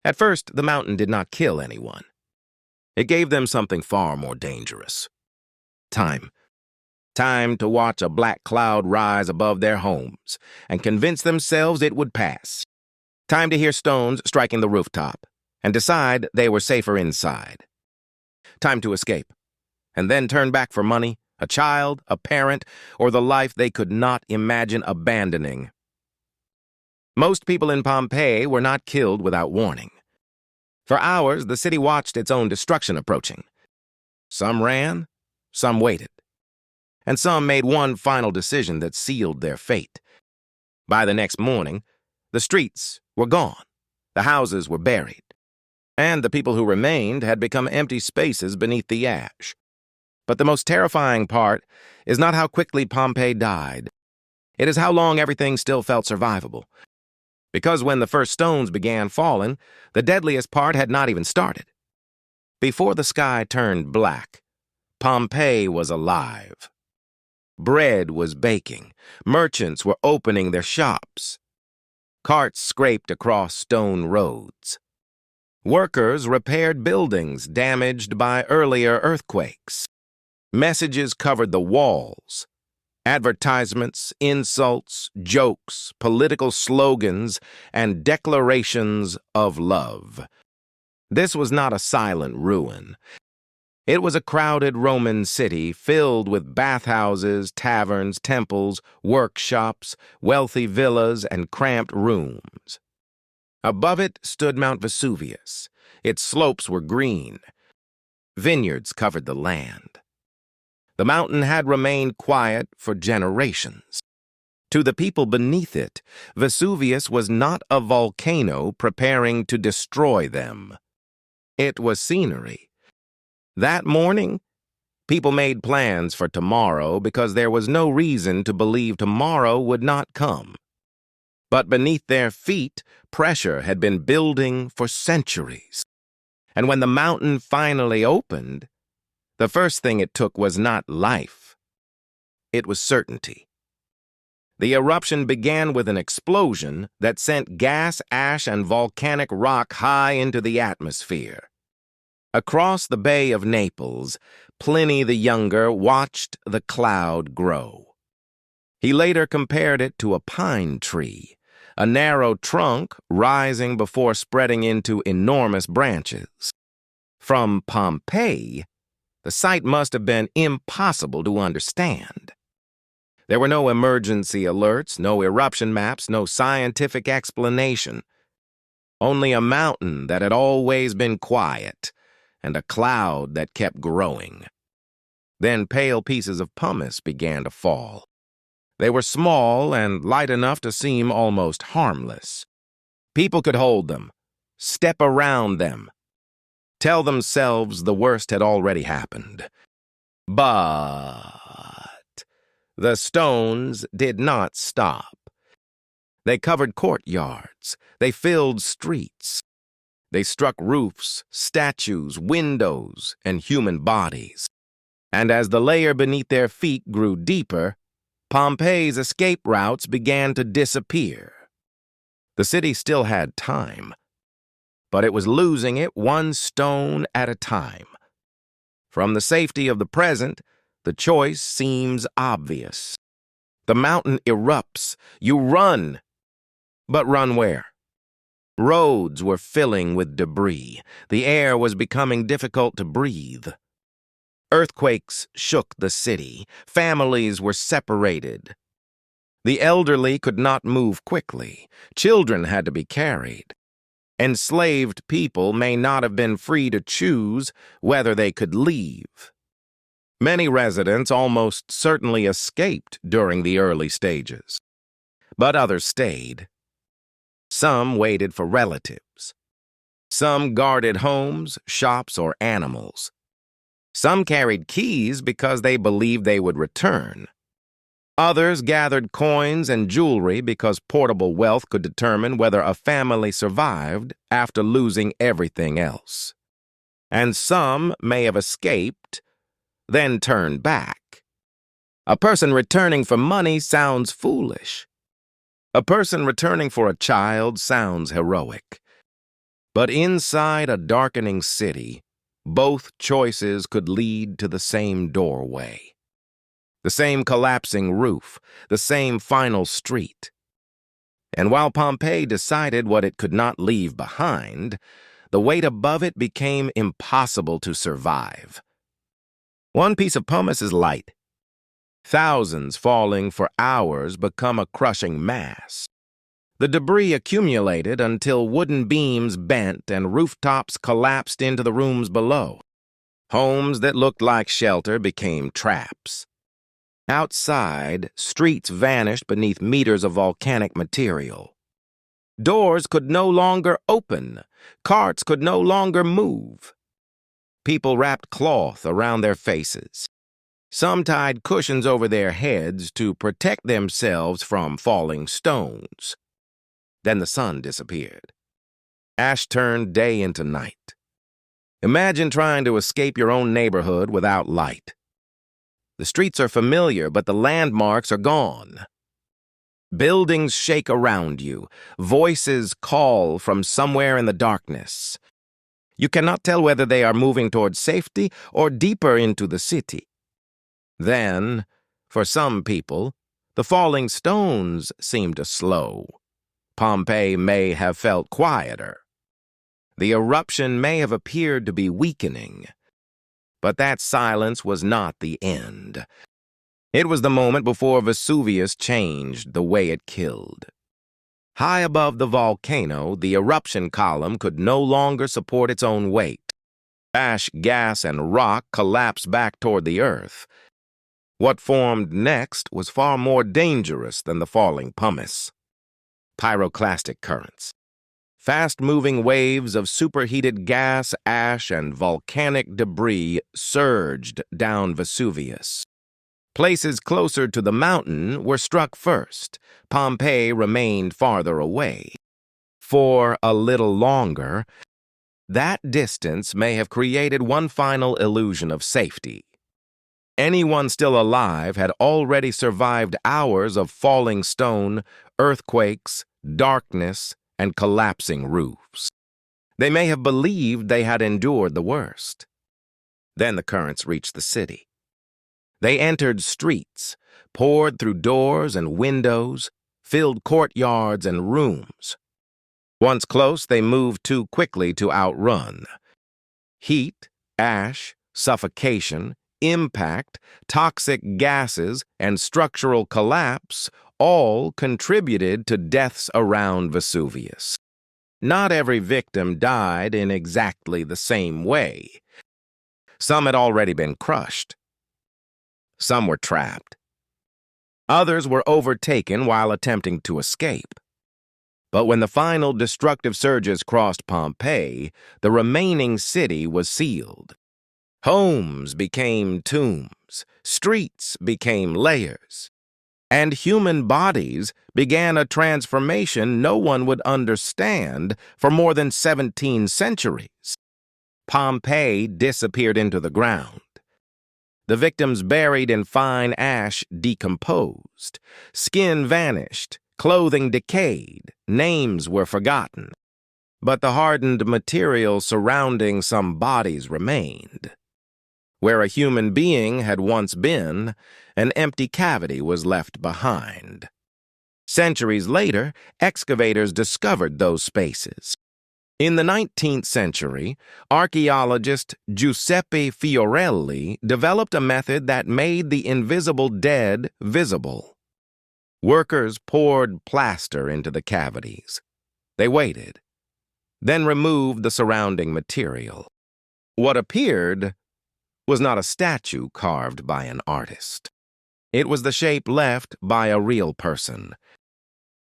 At first, the mountain did not kill anyone. It gave them something far more dangerous. Time. Time to watch a black cloud rise above their homes and convince themselves it would pass. Time to hear stones striking the rooftop and decide they were safer inside. Time to escape and then turn back for money, a child, a parent, or the life they could not imagine abandoning. Most people in Pompeii were not killed without warning. For hours, the city watched its own destruction approaching. Some ran, some waited, and some made one final decision that sealed their fate. By the next morning, the streets were gone, the houses were buried, and the people who remained had become empty spaces beneath the ash. But the most terrifying part is not how quickly Pompeii died. It is how long everything still felt survivable. Because when the first stones began falling, the deadliest part had not even started. Before the sky turned black, Pompeii was alive. Bread was baking. Merchants were opening their shops. Carts scraped across stone roads. Workers repaired buildings damaged by earlier earthquakes. Messages covered the walls. Advertisements, insults, jokes, political slogans, and declarations of love. This was not a silent ruin. It was a crowded Roman city filled with bathhouses, taverns, temples, workshops, wealthy villas, and cramped rooms. Above it stood Mount Vesuvius. Its slopes were green. Vineyards covered the land. The mountain had remained quiet for generations. To the people beneath it, Vesuvius was not a volcano preparing to destroy them. It was scenery. That morning, people made plans for tomorrow because there was no reason to believe tomorrow would not come. But beneath their feet, pressure had been building for centuries. And when the mountain finally opened, the first thing it took was not life. It was certainty. The eruption began with an explosion that sent gas, ash, and volcanic rock high into the atmosphere. Across the Bay of Naples, Pliny the Younger watched the cloud grow. He later compared it to a pine tree, a narrow trunk rising before spreading into enormous branches. From Pompeii, the sight must have been impossible to understand. There were no emergency alerts, no eruption maps, no scientific explanation. Only a mountain that had always been quiet, and a cloud that kept growing. Then pale pieces of pumice began to fall. They were small and light enough to seem almost harmless. People could hold them, step around them, tell themselves the worst had already happened. But the stones did not stop. They covered courtyards. They filled streets. They struck roofs, statues, windows, and human bodies. And as the layer beneath their feet grew deeper, Pompeii's escape routes began to disappear. The city still had time, but it was losing it one stone at a time. From the safety of the present, the choice seems obvious. The mountain erupts. You run. But run where? Roads were filling with debris. The air was becoming difficult to breathe. Earthquakes shook the city. Families were separated. The elderly could not move quickly. Children had to be carried. Enslaved people may not have been free to choose whether they could leave. Many residents almost certainly escaped during the early stages, but others stayed. Some waited for relatives. Some guarded homes, shops, or animals. Some carried keys because they believed they would return. Others gathered coins and jewelry because portable wealth could determine whether a family survived after losing everything else. And some may have escaped, then turned back. A person returning for money sounds foolish. A person returning for a child sounds heroic. But inside a darkening city, both choices could lead to the same doorway. The same collapsing roof, the same final street. And while Pompeii decided what it could not leave behind, the weight above it became impossible to survive. One piece of pumice is light. Thousands falling for hours become a crushing mass. The debris accumulated until wooden beams bent and rooftops collapsed into the rooms below. Homes that looked like shelter became traps. Outside, streets vanished beneath meters of volcanic material. Doors could no longer open. Carts could no longer move. People wrapped cloth around their faces. Some tied cushions over their heads to protect themselves from falling stones. Then the sun disappeared. Ash turned day into night. Imagine trying to escape your own neighborhood without light. The streets are familiar, but the landmarks are gone. Buildings shake around you. Voices call from somewhere in the darkness. You cannot tell whether they are moving towards safety or deeper into the city. Then, for some people, the falling stones seem to slow. Pompeii may have felt quieter. The eruption may have appeared to be weakening. But that silence was not the end. It was the moment before Vesuvius changed the way it killed. High above the volcano, the eruption column could no longer support its own weight. Ash, gas, and rock collapsed back toward the earth. What formed next was far more dangerous than the falling pumice. Pyroclastic currents. Fast-moving waves of superheated gas, ash, and volcanic debris surged down Vesuvius. Places closer to the mountain were struck first. Pompeii remained farther away. For a little longer, that distance may have created one final illusion of safety. Anyone still alive had already survived hours of falling stone, earthquakes, darkness, and collapsing roofs. They may have believed they had endured the worst. Then the currents reached the city. They entered streets, poured through doors and windows, filled courtyards and rooms. Once close, they moved too quickly to outrun. Heat, ash, suffocation, impact, toxic gases, and structural collapse all contributed to deaths around Vesuvius. Not every victim died in exactly the same way. Some had already been crushed. Some were trapped. Others were overtaken while attempting to escape. But when the final destructive surges crossed Pompeii, the remaining city was sealed. Homes became tombs, streets became layers, and human bodies began a transformation no one would understand for more than 17 centuries. Pompeii disappeared into the ground. The victims buried in fine ash decomposed. Skin vanished, clothing decayed, names were forgotten. But the hardened material surrounding some bodies remained. Where a human being had once been, an empty cavity was left behind. Centuries later, excavators discovered those spaces. In the 19th century, archaeologist Giuseppe Fiorelli developed a method that made the invisible dead visible. Workers poured plaster into the cavities. They waited, then removed the surrounding material. What appeared was not a statue carved by an artist. It was the shape left by a real person.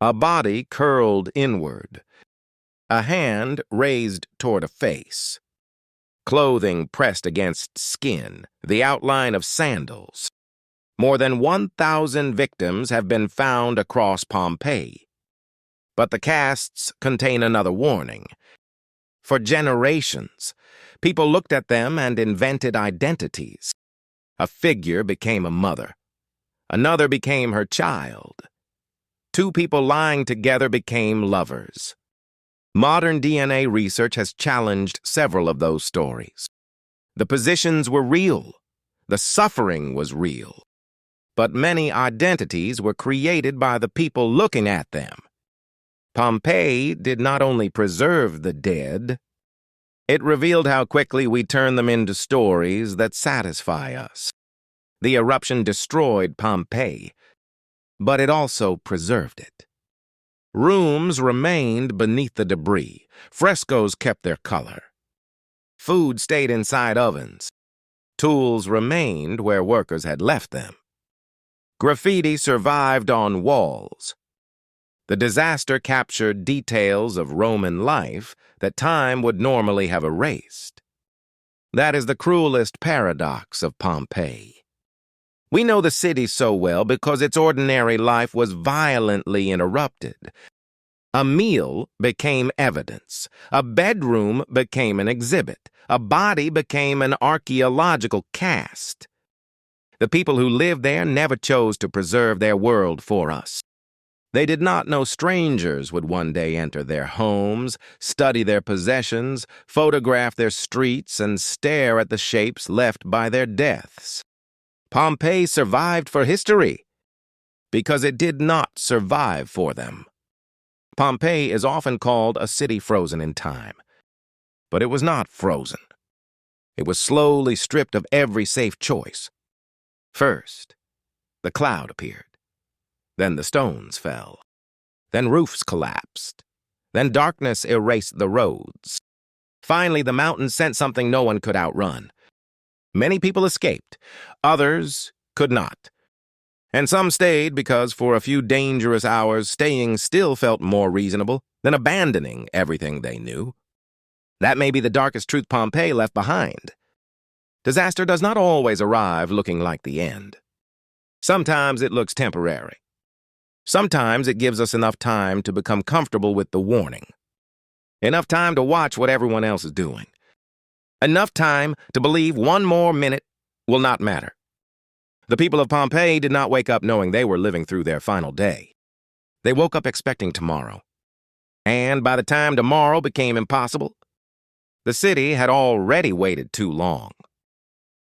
A body curled inward. A hand raised toward a face. Clothing pressed against skin, the outline of sandals. More than 1,000 victims have been found across Pompeii. But the casts contain another warning. For generations, people looked at them and invented identities. A figure became a mother. Another became her child. Two people lying together became lovers. Modern DNA research has challenged several of those stories. The positions were real. The suffering was real. But many identities were created by the people looking at them. Pompeii did not only preserve the dead, it revealed how quickly we turn them into stories that satisfy us. The eruption destroyed Pompeii, but it also preserved it. Rooms remained beneath the debris. Frescoes kept their color. Food stayed inside ovens. Tools remained where workers had left them. Graffiti survived on walls. The disaster captured details of Roman life that time would normally have erased. That is the cruelest paradox of Pompeii. We know the city so well because its ordinary life was violently interrupted. A meal became evidence. A bedroom became an exhibit. A body became an archaeological cast. The people who lived there never chose to preserve their world for us. They did not know strangers would one day enter their homes, study their possessions, photograph their streets, and stare at the shapes left by their deaths. Pompeii survived for history because it did not survive for them. Pompeii is often called a city frozen in time, but it was not frozen. It was slowly stripped of every safe choice. First, the cloud appeared. Then the stones fell. Then roofs collapsed. Then darkness erased the roads. Finally, the mountains sent something no one could outrun. Many people escaped. Others could not. And some stayed because for a few dangerous hours, staying still felt more reasonable than abandoning everything they knew. That may be the darkest truth Pompeii left behind. Disaster does not always arrive looking like the end. Sometimes it looks temporary. Sometimes it gives us enough time to become comfortable with the warning. Enough time to watch what everyone else is doing. Enough time to believe one more minute will not matter. The people of Pompeii did not wake up knowing they were living through their final day. They woke up expecting tomorrow. And by the time tomorrow became impossible, the city had already waited too long.